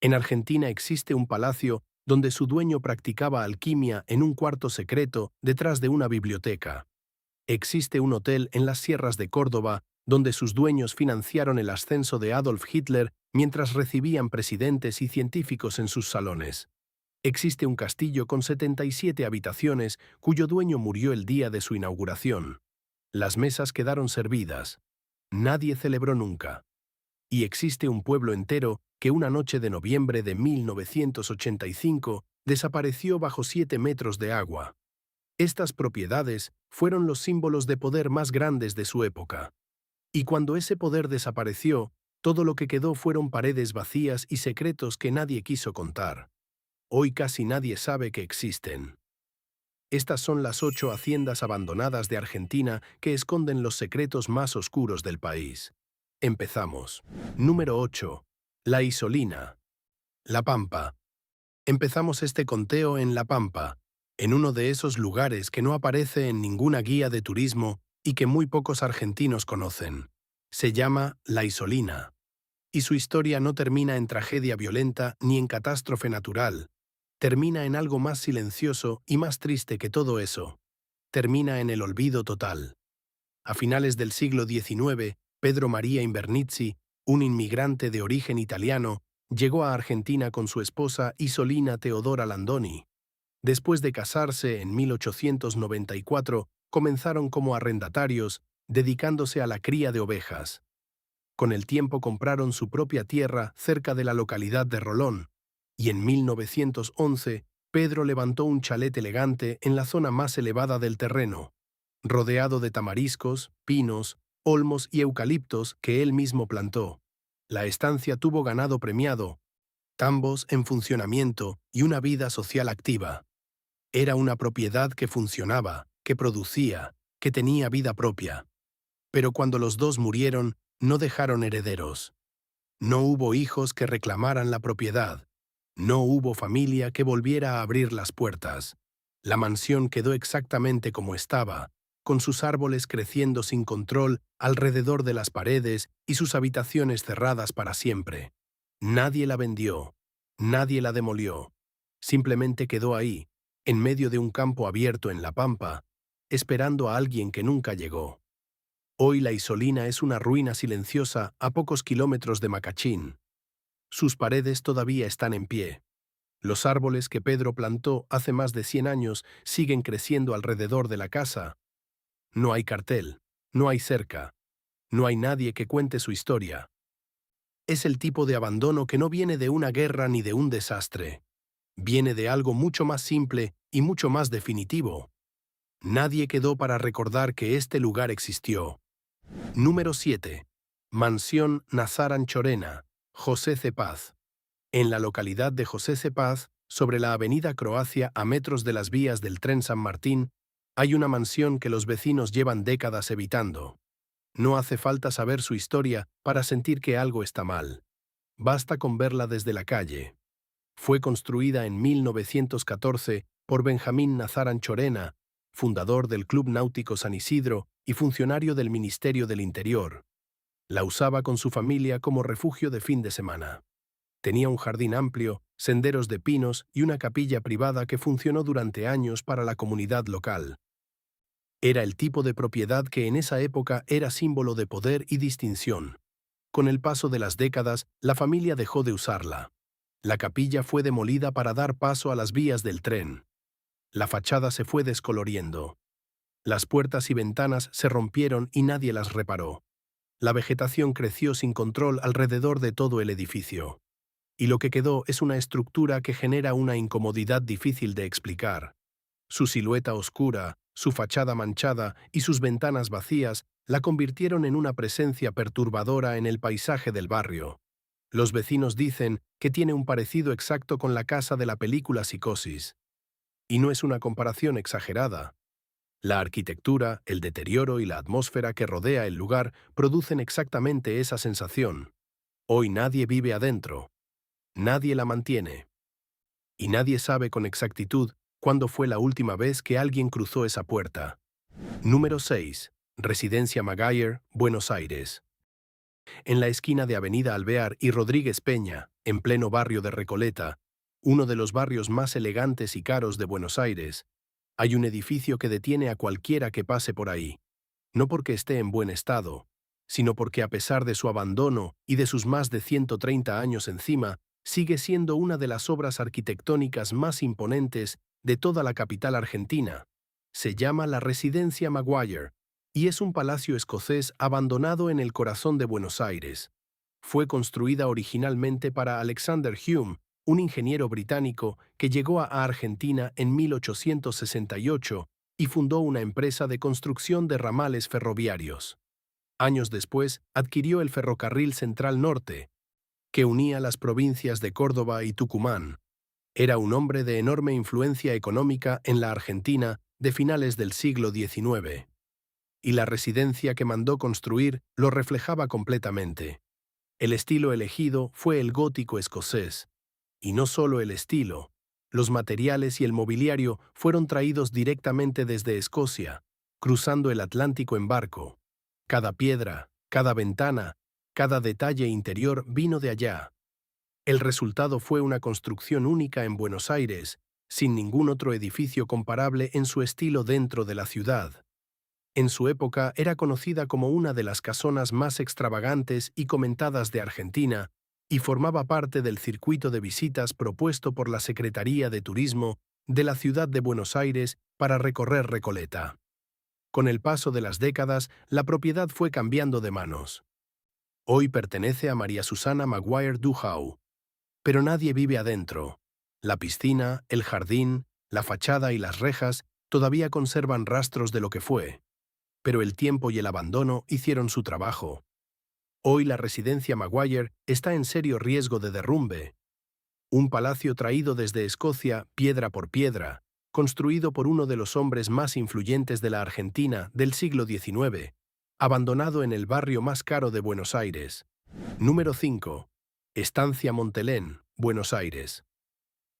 En Argentina existe un palacio donde su dueño practicaba alquimia en un cuarto secreto detrás de una biblioteca. Existe un hotel en las sierras de Córdoba donde sus dueños financiaron el ascenso de Adolf Hitler mientras recibían presidentes y científicos en sus salones. Existe un castillo con 77 habitaciones cuyo dueño murió el día de su inauguración. Las mesas quedaron servidas. Nadie celebró nunca. Y existe un pueblo entero que una noche de noviembre de 1985 desapareció bajo 7 metros de agua. Estas propiedades fueron los símbolos de poder más grandes de su época. Y cuando ese poder desapareció, todo lo que quedó fueron paredes vacías y secretos que nadie quiso contar. Hoy casi nadie sabe que existen. Estas son las 8 haciendas abandonadas de Argentina que esconden los secretos más oscuros del país. Empezamos. Número 8. La Isolina. La Pampa. Empezamos este conteo en La Pampa, en uno de esos lugares que no aparece en ninguna guía de turismo y que muy pocos argentinos conocen. Se llama La Isolina. Y su historia no termina en tragedia violenta ni en catástrofe natural. Termina en algo más silencioso y más triste que todo eso. Termina en el olvido total. A finales del siglo XIX, Pedro María Invernizzi, un inmigrante de origen italiano, llegó a Argentina con su esposa Isolina Teodora Landoni. Después de casarse en 1894, comenzaron como arrendatarios, dedicándose a la cría de ovejas. Con el tiempo compraron su propia tierra cerca de la localidad de Rolón, y en 1911 Pedro levantó un chalet elegante en la zona más elevada del terreno, rodeado de tamariscos, pinos, olmos y eucaliptos que él mismo plantó. La estancia tuvo ganado premiado, tambos en funcionamiento y una vida social activa. Era una propiedad que funcionaba, que producía, que tenía vida propia. Pero cuando los dos murieron, no dejaron herederos. No hubo hijos que reclamaran la propiedad. No hubo familia que volviera a abrir las puertas. La mansión quedó exactamente como estaba, con sus árboles creciendo sin control alrededor de las paredes y sus habitaciones cerradas para siempre. Nadie la vendió. Nadie la demolió. Simplemente quedó ahí, en medio de un campo abierto en la pampa, esperando a alguien que nunca llegó. Hoy la Isolina es una ruina silenciosa a pocos kilómetros de Macachín. Sus paredes todavía están en pie. Los árboles que Pedro plantó hace más de 100 años siguen creciendo alrededor de la casa. No hay cartel, no hay cerca, no hay nadie que cuente su historia. Es el tipo de abandono que no viene de una guerra ni de un desastre. Viene de algo mucho más simple y mucho más definitivo. Nadie quedó para recordar que este lugar existió. Número 7. Mansión Nazar Anchorena, José C. Paz. En la localidad de José C. Paz, sobre la avenida Croacia a metros de las vías del tren San Martín, hay una mansión que los vecinos llevan décadas evitando. No hace falta saber su historia para sentir que algo está mal. Basta con verla desde la calle. Fue construida en 1914 por Benjamín Nazar Anchorena, fundador del Club Náutico San Isidro y funcionario del Ministerio del Interior. La usaba con su familia como refugio de fin de semana. Tenía un jardín amplio, senderos de pinos y una capilla privada que funcionó durante años para la comunidad local. Era el tipo de propiedad que en esa época era símbolo de poder y distinción. Con el paso de las décadas, la familia dejó de usarla. La capilla fue demolida para dar paso a las vías del tren. La fachada se fue descoloriendo. Las puertas y ventanas se rompieron y nadie las reparó. La vegetación creció sin control alrededor de todo el edificio. Y lo que quedó es una estructura que genera una incomodidad difícil de explicar. Su silueta oscura, su fachada manchada y sus ventanas vacías la convirtieron en una presencia perturbadora en el paisaje del barrio. Los vecinos dicen que tiene un parecido exacto con la casa de la película Psicosis. Y no es una comparación exagerada. La arquitectura, el deterioro y la atmósfera que rodea el lugar producen exactamente esa sensación. Hoy nadie vive adentro. Nadie la mantiene. Y nadie sabe con exactitud cuándo fue la última vez que alguien cruzó esa puerta. Número 6. Residencia Maguire, Buenos Aires. En la esquina de Avenida Alvear y Rodríguez Peña, en pleno barrio de Recoleta, uno de los barrios más elegantes y caros de Buenos Aires, hay un edificio que detiene a cualquiera que pase por ahí, no porque esté en buen estado, sino porque a pesar de su abandono y de sus más de 130 años encima, sigue siendo una de las obras arquitectónicas más imponentes de toda la capital argentina. Se llama la Residencia Maguire, y es un palacio escocés abandonado en el corazón de Buenos Aires. Fue construida originalmente para Alexander Hume, un ingeniero británico que llegó a Argentina en 1868 y fundó una empresa de construcción de ramales ferroviarios. Años después, adquirió el Ferrocarril Central Norte, que unía las provincias de Córdoba y Tucumán. Era un hombre de enorme influencia económica en la Argentina de finales del siglo XIX. Y la residencia que mandó construir lo reflejaba completamente. El estilo elegido fue el gótico escocés. Y no solo el estilo, los materiales y el mobiliario fueron traídos directamente desde Escocia, cruzando el Atlántico en barco. Cada piedra, cada ventana, cada detalle interior vino de allá. El resultado fue una construcción única en Buenos Aires, sin ningún otro edificio comparable en su estilo dentro de la ciudad. En su época era conocida como una de las casonas más extravagantes y comentadas de Argentina y formaba parte del circuito de visitas propuesto por la Secretaría de Turismo de la ciudad de Buenos Aires para recorrer Recoleta. Con el paso de las décadas, la propiedad fue cambiando de manos. Hoy pertenece a María Susana Maguire Duhau, pero nadie vive adentro. La piscina, el jardín, la fachada y las rejas todavía conservan rastros de lo que fue. Pero el tiempo y el abandono hicieron su trabajo. Hoy la residencia Maguire está en serio riesgo de derrumbe. Un palacio traído desde Escocia, piedra por piedra, construido por uno de los hombres más influyentes de la Argentina del siglo XIX, abandonado en el barrio más caro de Buenos Aires. Número 5. Estancia Montelén, Buenos Aires.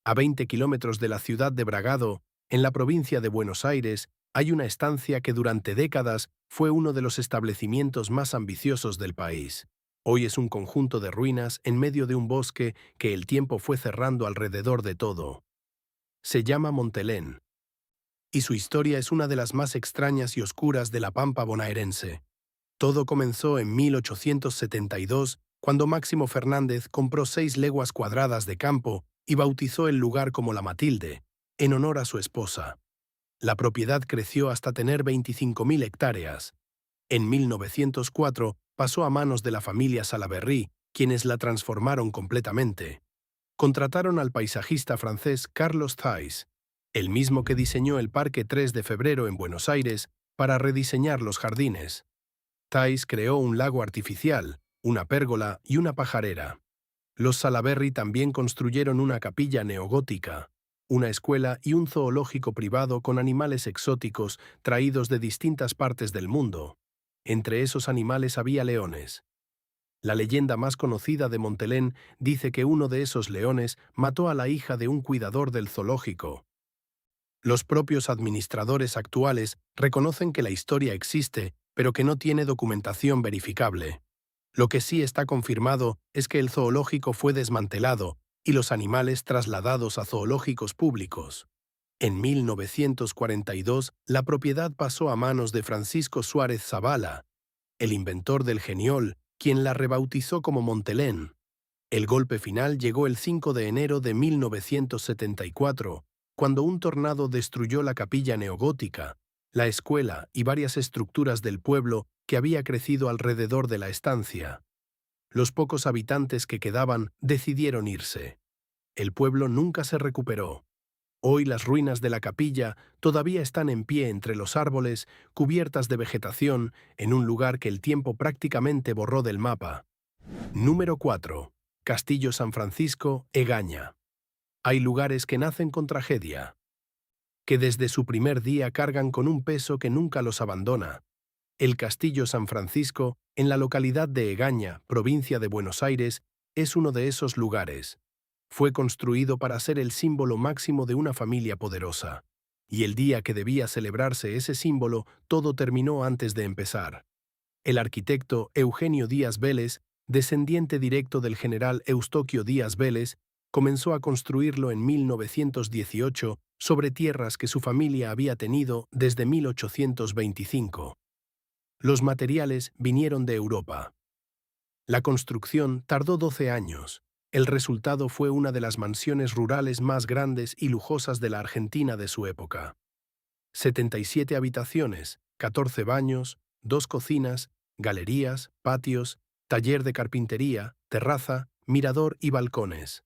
A 20 kilómetros de la ciudad de Bragado, en la provincia de Buenos Aires, hay una estancia que durante décadas fue uno de los establecimientos más ambiciosos del país. Hoy es un conjunto de ruinas en medio de un bosque que el tiempo fue cerrando alrededor de todo. Se llama Montelén, y su historia es una de las más extrañas y oscuras de la pampa bonaerense. Todo comenzó en 1872, cuando Máximo Fernández compró 6 leguas cuadradas de campo y bautizó el lugar como La Matilde, en honor a su esposa. La propiedad creció hasta tener 25.000 hectáreas. En 1904 pasó a manos de la familia Salaberry, quienes la transformaron completamente. Contrataron al paisajista francés Carlos Thys, el mismo que diseñó el Parque 3 de Febrero en Buenos Aires, para rediseñar los jardines. Thys creó un lago artificial, una pérgola y una pajarera. Los Salaberry también construyeron una capilla neogótica, una escuela y un zoológico privado con animales exóticos traídos de distintas partes del mundo. Entre esos animales había leones. La leyenda más conocida de Montelén dice que uno de esos leones mató a la hija de un cuidador del zoológico. Los propios administradores actuales reconocen que la historia existe, pero que no tiene documentación verificable. Lo que sí está confirmado es que el zoológico fue desmantelado y los animales trasladados a zoológicos públicos. En 1942, la propiedad pasó a manos de Francisco Suárez Zavala, el inventor del Geniol, quien la rebautizó como Montelén. El golpe final llegó el 5 de enero de 1974, cuando un tornado destruyó la capilla neogótica, la escuela y varias estructuras del pueblo que había crecido alrededor de la estancia. Los pocos habitantes que quedaban decidieron irse. El pueblo nunca se recuperó. Hoy las ruinas de la capilla todavía están en pie entre los árboles, cubiertas de vegetación, en un lugar que el tiempo prácticamente borró del mapa. Número 4. Castillo San Francisco, Egaña. Hay lugares que nacen con tragedia, que desde su primer día cargan con un peso que nunca los abandona. El Castillo San Francisco, en la localidad de Egaña, provincia de Buenos Aires, es uno de esos lugares. Fue construido para ser el símbolo máximo de una familia poderosa. Y el día que debía celebrarse ese símbolo, todo terminó antes de empezar. El arquitecto Eugenio Díaz Vélez, descendiente directo del general Eustoquio Díaz Vélez, comenzó a construirlo en 1918 sobre tierras que su familia había tenido desde 1825. Los materiales vinieron de Europa. La construcción tardó 12 años. El resultado fue una de las mansiones rurales más grandes y lujosas de la Argentina de su época. 77 habitaciones, 14 baños, 2 cocinas, galerías, patios, taller de carpintería, terraza, mirador y balcones.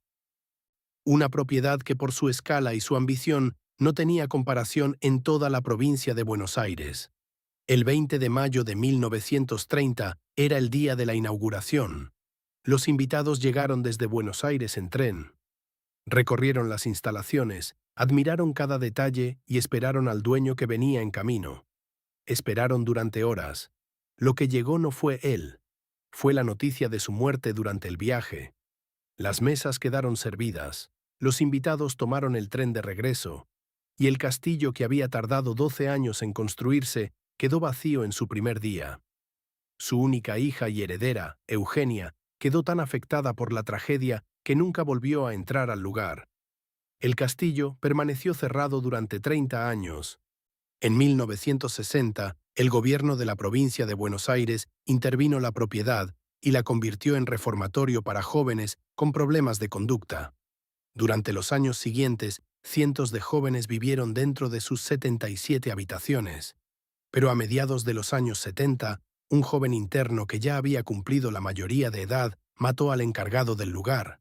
Una propiedad que por su escala y su ambición no tenía comparación en toda la provincia de Buenos Aires. El 20 de mayo de 1930 era el día de la inauguración. Los invitados llegaron desde Buenos Aires en tren. Recorrieron las instalaciones, admiraron cada detalle y esperaron al dueño que venía en camino. Esperaron durante horas. Lo que llegó no fue él. Fue la noticia de su muerte durante el viaje. Las mesas quedaron servidas. Los invitados tomaron el tren de regreso. Y el castillo que había tardado 12 años en construirse quedó vacío en su primer día. Su única hija y heredera, Eugenia, quedó tan afectada por la tragedia que nunca volvió a entrar al lugar. El castillo permaneció cerrado durante 30 años. En 1960, el gobierno de la provincia de Buenos Aires intervino la propiedad y la convirtió en reformatorio para jóvenes con problemas de conducta. Durante los años siguientes, cientos de jóvenes vivieron dentro de sus 77 habitaciones. Pero a mediados de los años 70, un joven interno que ya había cumplido la mayoría de edad mató al encargado del lugar.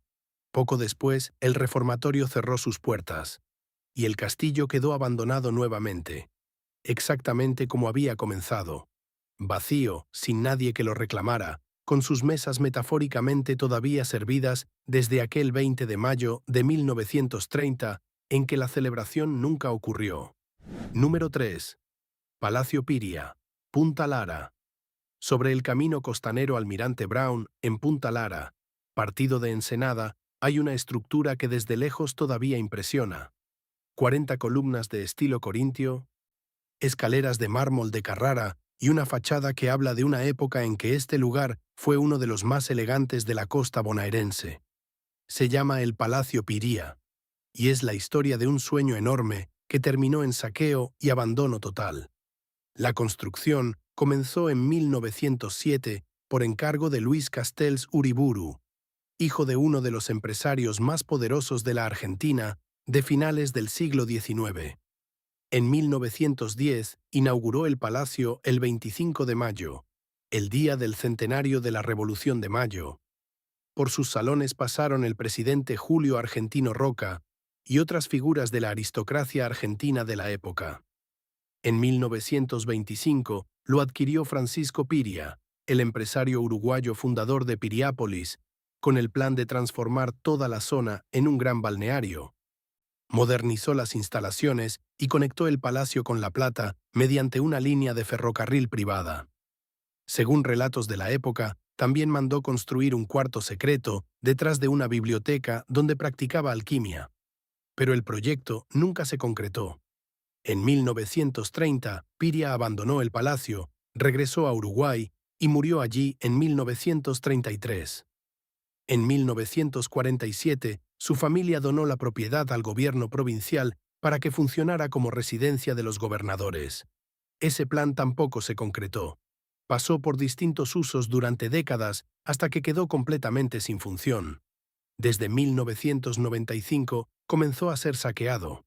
Poco después, el reformatorio cerró sus puertas, y el castillo quedó abandonado nuevamente, exactamente como había comenzado, vacío, sin nadie que lo reclamara, con sus mesas metafóricamente todavía servidas desde aquel 20 de mayo de 1930, en que la celebración nunca ocurrió. Número 3. Palacio Piria, Punta Lara. Sobre el camino costanero Almirante Brown, en Punta Lara, partido de Ensenada, hay una estructura que desde lejos todavía impresiona. 40 columnas de estilo corintio, escaleras de mármol de Carrara y una fachada que habla de una época en que este lugar fue uno de los más elegantes de la costa bonaerense. Se llama el Palacio Piria, y es la historia de un sueño enorme que terminó en saqueo y abandono total. La construcción comenzó en 1907 por encargo de Luis Castells Uriburu, hijo de uno de los empresarios más poderosos de la Argentina de finales del siglo XIX. En 1910 inauguró el palacio el 25 de mayo, el día del centenario de la Revolución de Mayo. Por sus salones pasaron el presidente Julio Argentino Roca y otras figuras de la aristocracia argentina de la época. En 1925 lo adquirió Francisco Piria, el empresario uruguayo fundador de Piriápolis, con el plan de transformar toda la zona en un gran balneario. Modernizó las instalaciones y conectó el palacio con La Plata mediante una línea de ferrocarril privada. Según relatos de la época, también mandó construir un cuarto secreto detrás de una biblioteca donde practicaba alquimia. Pero el proyecto nunca se concretó. En 1930, Piria abandonó el palacio, regresó a Uruguay y murió allí en 1933. En 1947, su familia donó la propiedad al gobierno provincial para que funcionara como residencia de los gobernadores. Ese plan tampoco se concretó. Pasó por distintos usos durante décadas hasta que quedó completamente sin función. Desde 1995 comenzó a ser saqueado.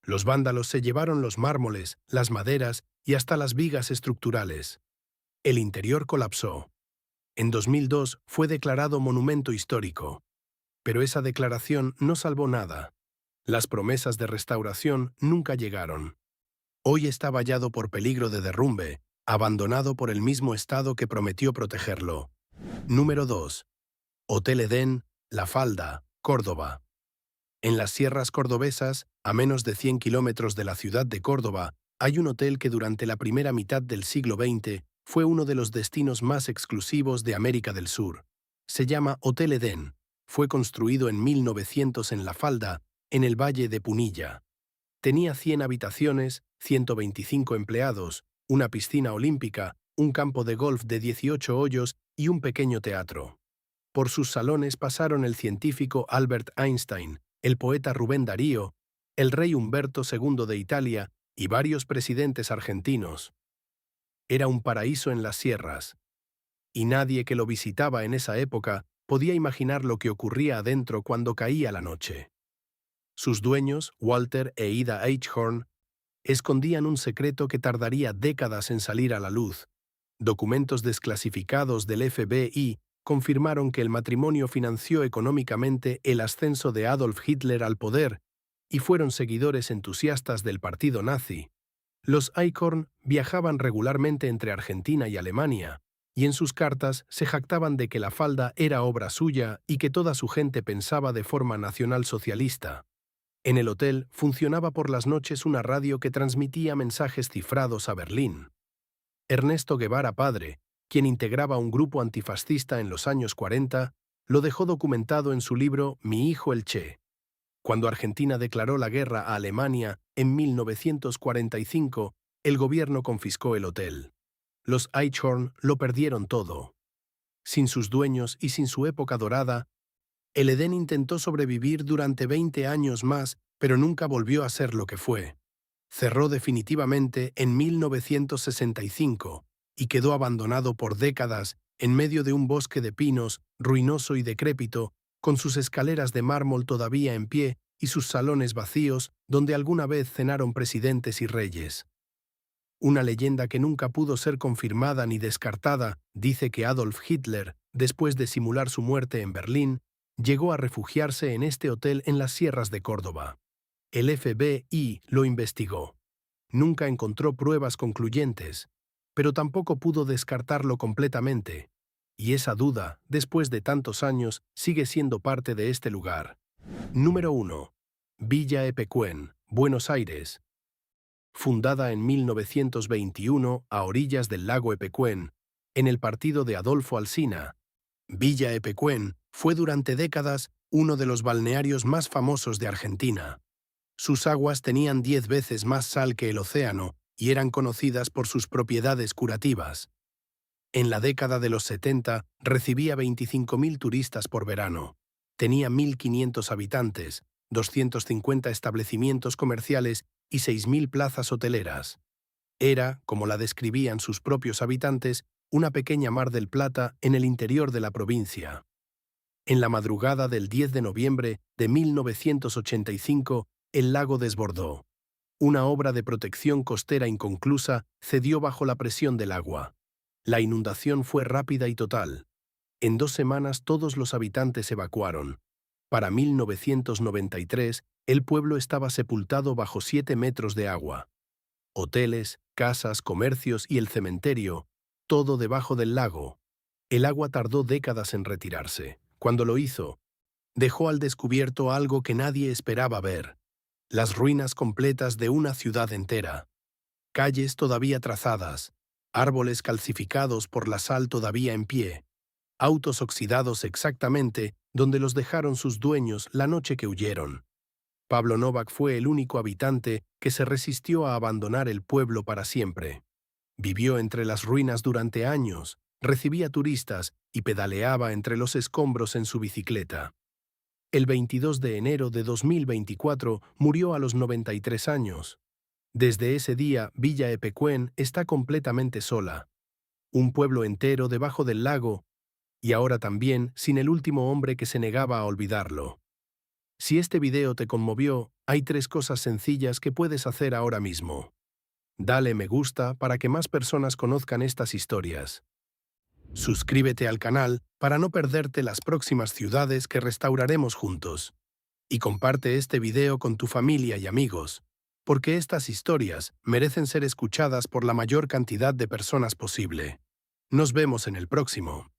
Los vándalos se llevaron los mármoles, las maderas y hasta las vigas estructurales. El interior colapsó. En 2002 fue declarado monumento histórico. Pero esa declaración no salvó nada. Las promesas de restauración nunca llegaron. Hoy está vallado por peligro de derrumbe, abandonado por el mismo Estado que prometió protegerlo. Número 2. Hotel Edén, La Falda, Córdoba. En las sierras cordobesas, a menos de 100 kilómetros de la ciudad de Córdoba, hay un hotel que durante la primera mitad del siglo XX fue uno de los destinos más exclusivos de América del Sur. Se llama Hotel Edén. Fue construido en 1900 en La Falda, en el Valle de Punilla. Tenía 100 habitaciones, 125 empleados, una piscina olímpica, un campo de golf de 18 hoyos y un pequeño teatro. Por sus salones pasaron el científico Albert Einstein, el poeta Rubén Darío, el rey Humberto II de Italia y varios presidentes argentinos. Era un paraíso en las sierras, y nadie que lo visitaba en esa época podía imaginar lo que ocurría adentro cuando caía la noche. Sus dueños, Walter e Ida Eichhorn, escondían un secreto que tardaría décadas en salir a la luz. Documentos desclasificados del FBI confirmaron que el matrimonio financió económicamente el ascenso de Adolf Hitler al poder y fueron seguidores entusiastas del partido nazi. Los Eichhorn viajaban regularmente entre Argentina y Alemania, y en sus cartas se jactaban de que la falda era obra suya y que toda su gente pensaba de forma nacionalsocialista. En el hotel funcionaba por las noches una radio que transmitía mensajes cifrados a Berlín. Ernesto Guevara padre, quien integraba un grupo antifascista en los años 40, lo dejó documentado en su libro Mi hijo el Che. Cuando Argentina declaró la guerra a Alemania en 1945, el gobierno confiscó el hotel. Los Eichhorn lo perdieron todo. Sin sus dueños y sin su época dorada, el Edén intentó sobrevivir durante 20 años más, pero nunca volvió a ser lo que fue. Cerró definitivamente en 1965 y quedó abandonado por décadas en medio de un bosque de pinos, ruinoso y decrépito, con sus escaleras de mármol todavía en pie y sus salones vacíos donde alguna vez cenaron presidentes y reyes. Una leyenda que nunca pudo ser confirmada ni descartada dice que Adolf Hitler, después de simular su muerte en Berlín, llegó a refugiarse en este hotel en las sierras de Córdoba. El FBI lo investigó. Nunca encontró pruebas concluyentes, pero tampoco pudo descartarlo completamente, y esa duda, después de tantos años, sigue siendo parte de este lugar. Número 1. Villa Epecuén, Buenos Aires. Fundada en 1921 a orillas del lago Epecuén, en el partido de Adolfo Alsina, Villa Epecuén fue durante décadas uno de los balnearios más famosos de Argentina. Sus aguas tenían 10 veces más sal que el océano y eran conocidas por sus propiedades curativas. En la década de los 70 recibía 25.000 turistas por verano. Tenía 1.500 habitantes, 250 establecimientos comerciales y 6.000 plazas hoteleras. Era, como la describían sus propios habitantes, una pequeña Mar del Plata en el interior de la provincia. En la madrugada del 10 de noviembre de 1985, el lago desbordó. Una obra de protección costera inconclusa cedió bajo la presión del agua. La inundación fue rápida y total. En 2 semanas todos los habitantes evacuaron. Para 1993, el pueblo estaba sepultado bajo 7 metros de agua. Hoteles, casas, comercios y el cementerio, todo debajo del lago. El agua tardó décadas en retirarse. Cuando lo hizo, dejó al descubierto algo que nadie esperaba ver: las ruinas completas de una ciudad entera. Calles todavía trazadas, árboles calcificados por la sal todavía en pie, autos oxidados exactamente donde los dejaron sus dueños la noche que huyeron. Pablo Novak fue el único habitante que se resistió a abandonar el pueblo para siempre. Vivió entre las ruinas durante años, recibía turistas y pedaleaba entre los escombros en su bicicleta. El 22 de enero de 2024 murió a los 93 años. Desde ese día, Villa Epecuén está completamente sola. Un pueblo entero debajo del lago, y ahora también sin el último hombre que se negaba a olvidarlo. Si este video te conmovió, hay 3 cosas sencillas que puedes hacer ahora mismo. Dale me gusta para que más personas conozcan estas historias. Suscríbete al canal para no perderte las próximas ciudades que restauraremos juntos. Y comparte este video con tu familia y amigos, porque estas historias merecen ser escuchadas por la mayor cantidad de personas posible. Nos vemos en el próximo.